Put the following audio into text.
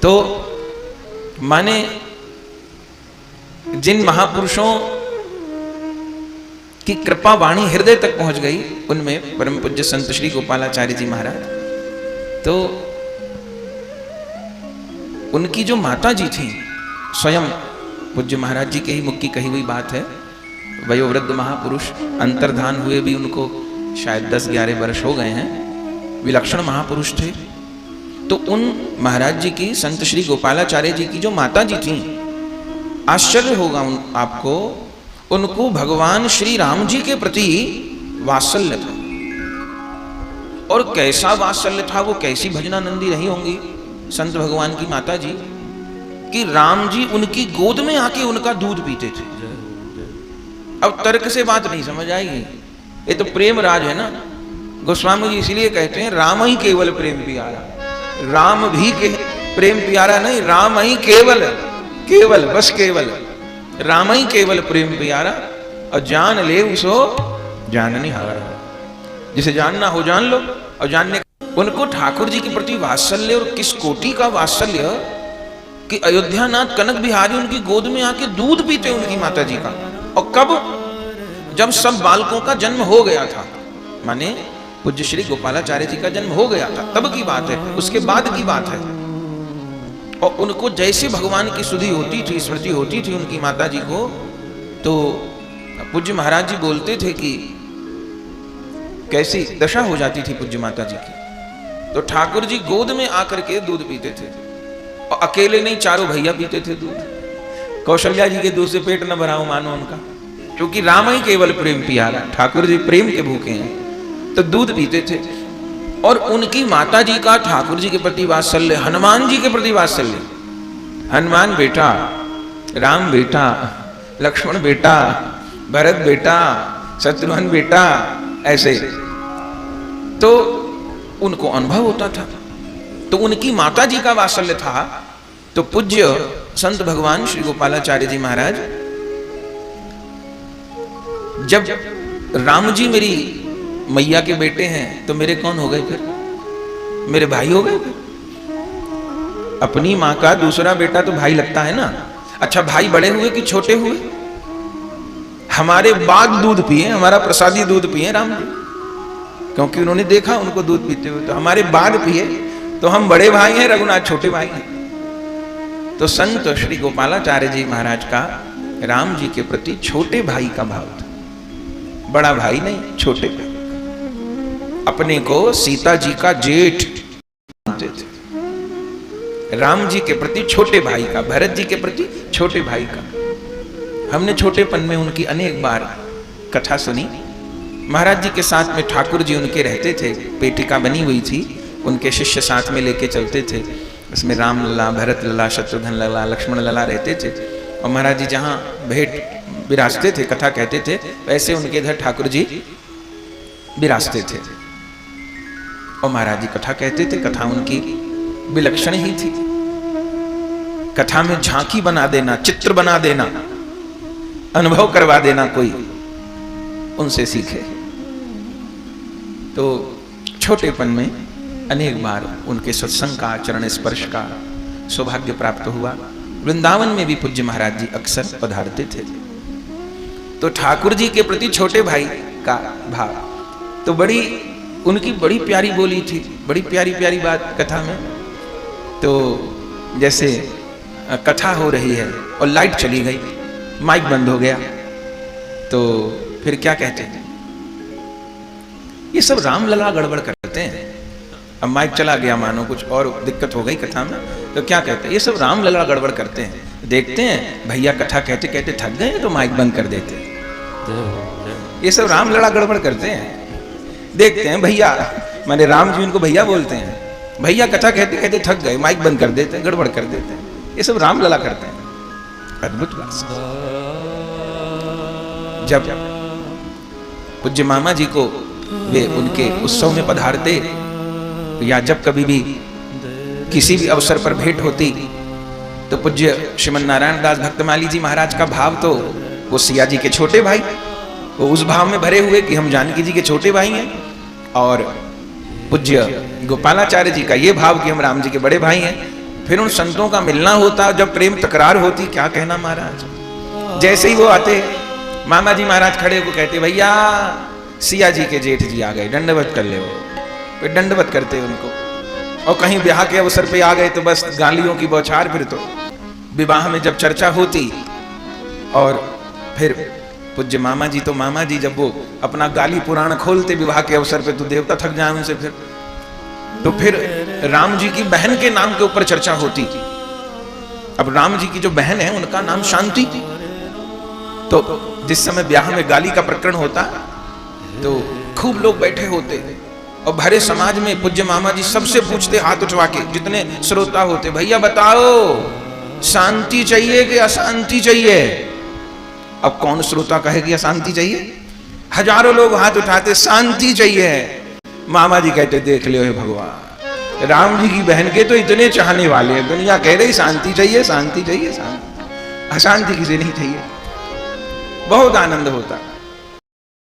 तो माने जिन महापुरुषों की कृपा वाणी हृदय तक पहुंच गई, उनमें परम पूज्य संत श्री गोपालाचार्य जी महाराज, तो उनकी जो माता जी थी, स्वयं पूज्य महाराज जी के ही मुख की कही हुई बात है, वयोवृद्ध महापुरुष, अंतर्धान हुए भी उनको शायद 10-11 वर्ष हो गए हैं, विलक्षण महापुरुष थे। तो उन महाराज जी की, संत श्री गोपालाचार्य जी की जो माता जी थी, आश्चर्य होगा आपको, उनको भगवान श्री राम जी के प्रति वात्सल्य था। और कैसा वात्सल्य था, वो कैसी भजनानंदी रही होंगी संत भगवान की माता जी, कि राम जी उनकी गोद में आके उनका दूध पीते थे। अब तर्क से बात नहीं समझ आएगी, ये तो प्रेम राज है ना। गोस्वामी जी इसीलिए कहते हैं राम ही केवल प्रेम प्यारा, राम भी के प्रेम प्यारा नहीं, राम ही केवल, केवल बस केवल, राम ही केवल प्रेम प्यारा, और जान ले उसो जाननिहारा। जिसे जानना हो जान लो, और जानने उनको ठाकुर जी के प्रति वात्सल्य, और किस कोटि का वात्सल्य कि अयोध्यानाथ कनक बिहारी उनकी गोद में आके दूध पीते उनकी माता जी का। और कब? जब सब बालकों का जन्म हो गया था, माने पूज्य श्री गोपालाचार्य जी का जन्म हो गया था, तब की बात है, उसके बाद की बात है। और उनको जैसे भगवान की सुधि होती थी, स्मृति होती थी उनकी माता जी को, तो पूज्य महाराज जी बोलते थे कि कैसी दशा हो जाती थी पूज्य माता जी की। तो ठाकुर जी गोद में आकर के दूध पीते थे, और अकेले नहीं, चारों भैया पीते थे दूध। कौशल्या जी के दूध से पेट न भरा हो मानो उनका, क्योंकि राम ही केवल प्रेम प्यारा, ठाकुर जी प्रेम के भूखे हैं, तो दूध पीते थे। और उनकी माता जी का ठाकुर जी के प्रति वात्सल्य, हनुमान जी के प्रति वात्सल्य, हनुमान बेटा, राम बेटा, लक्ष्मण बेटा, भरत बेटा, शत्रुघ्न बेटा, ऐसे तो उनको अनुभव होता था। तो उनकी माता जी का वात्सल्य था। तो पूज्य संत भगवान श्री गोपालाचार्य जी महाराज, जब राम जी मेरी मैया के बेटे हैं, तो मेरे कौन हो गए फिर? मेरे भाई हो गए फिर। अपनी माँ का दूसरा बेटा तो भाई लगता है ना। अच्छा, भाई बड़े हुए कि छोटे हुए? हमारे बाद दूध पिए, हमारा प्रसादी दूध पिए राम जी, क्योंकि उन्होंने देखा उनको दूध पीते हुए, तो हमारे बाद पिए, तो हम बड़े भाई हैं, रघुनाथ छोटे भाई हैं। तो संत श्री गोपालाचार्य जी महाराज का राम जी के प्रति छोटे भाई का भाव था, बड़ा भाई नहीं, छोटे भाई। अपने को सीता जी का जेठ मानते थे, राम जी के प्रति छोटे भाई का, भरत जी के प्रति छोटे भाई का। हमने छोटेपन में उनकी अनेक बार कथा सुनी। महाराज जी के साथ में ठाकुर जी उनके रहते थे, पेटिका बनी हुई थी, उनके शिष्य साथ में लेके चलते थे, उसमें राम लला, भरत लला, शत्रुघ्न लला, लक्ष्मण लला रहते थे। और महाराज जी जहाँ भेंट विराजते थे, कथा कहते थे, वैसे उनके इधर ठाकुर जी विराजते थे। और महाराज जी कथा कहते थे, कथा उनकी विलक्षण ही थी। कथा में झांकी बना देना, चित्र बना देना, अनुभव करवा देना, कोई उनसे सीखे। तो छोटेपन में अनेक बार उनके सत्संग का, चरण स्पर्श का सौभाग्य प्राप्त हुआ। वृंदावन में भी पूज्य महाराज जी अक्सर पधारते थे। तो ठाकुर जी के प्रति छोटे भाई का भाव, तो उनकी बड़ी प्यारी बोली थी, बड़ी प्यारी प्यारी बात कथा में। तो जैसे कथा हो रही है और लाइट चली गई, माइक बंद हो गया, तो फिर क्या कहते हैं? ये सब राम लला गड़बड़ करते हैं। अब माइक चला गया, मानो कुछ और दिक्कत हो गई कथा में, तो क्या कहते हैं? ये सब राम लला गड़बड़ करते हैं। देखते हैं भैया कथा कहते कहते थक गए तो माइक बंद कर देते हैं। ये सब राम लला गड़बड़ करते हैं। देखते हैं भैया, माने राम जी उनको भैया बोलते हैं, भैया कथा कहते कहते थक गए, माइक बंद कर देते हैं, गड़बड़ कर देते हैं। ये सब राम लला करते हैं। अद्भुत बात। जब पूज्य मामा जी को वे उनके उत्सव में पधारते, या जब कभी भी किसी भी अवसर पर भेंट होती, तो पूज्य श्रीमन नारायण दास भक्तमाली जी महाराज का भाव, तो वो सिया जी के छोटे भाई, वो उस भाव में भरे हुए कि हम जानकी जी के छोटे भाई हैं, और पूज्य गोपालाचार्य जी का ये भाव कि हम राम जी के बड़े भाई हैं। फिर उन संतों का मिलना होता, जब प्रेम तकरार होती, क्या कहना महाराज। जैसे ही वो आते, मामा जी महाराज खड़े को कहते, भैया सिया जी के जेठ जी आ गए, दंडवत कर ले। वो फिर दंडवत करते उनको। और कहीं ब्याह के अवसर पे आ गए तो बस गालियों की बौछार। फिर तो विवाह में जब चर्चा होती, और फिर पूज्य मामा जी, तो मामा जी जब वो अपना गाली पुराण खोलते विवाह के अवसर पे, तो देवता थक जाए उनसे। फिर राम जी की बहन के नाम के ऊपर चर्चा होती। अब राम जी की जो बहन है उनका नाम शांति। तो जिस समय ब्याह में गाली का प्रकरण होता, तो खूब लोग बैठे होते और भरे समाज में पूज्य मामा जी सबसे पूछते हाथ उठवा के, जितने श्रोता होते, भैया बताओ शांति चाहिए कि अशांति चाहिए। अब कौन श्रोता कहे कि अशांति चाहिए? हजारों लोग हाथ उठाते, शांति चाहिए। मामा जी कहते, देख लियो हे भगवान, राम जी की बहन के तो इतने चाहने वाले हैं, दुनिया कह रही शांति चाहिए, शांति चाहिए, शांति, अशांति किसे नहीं चाहिए। बहुत आनंद होता।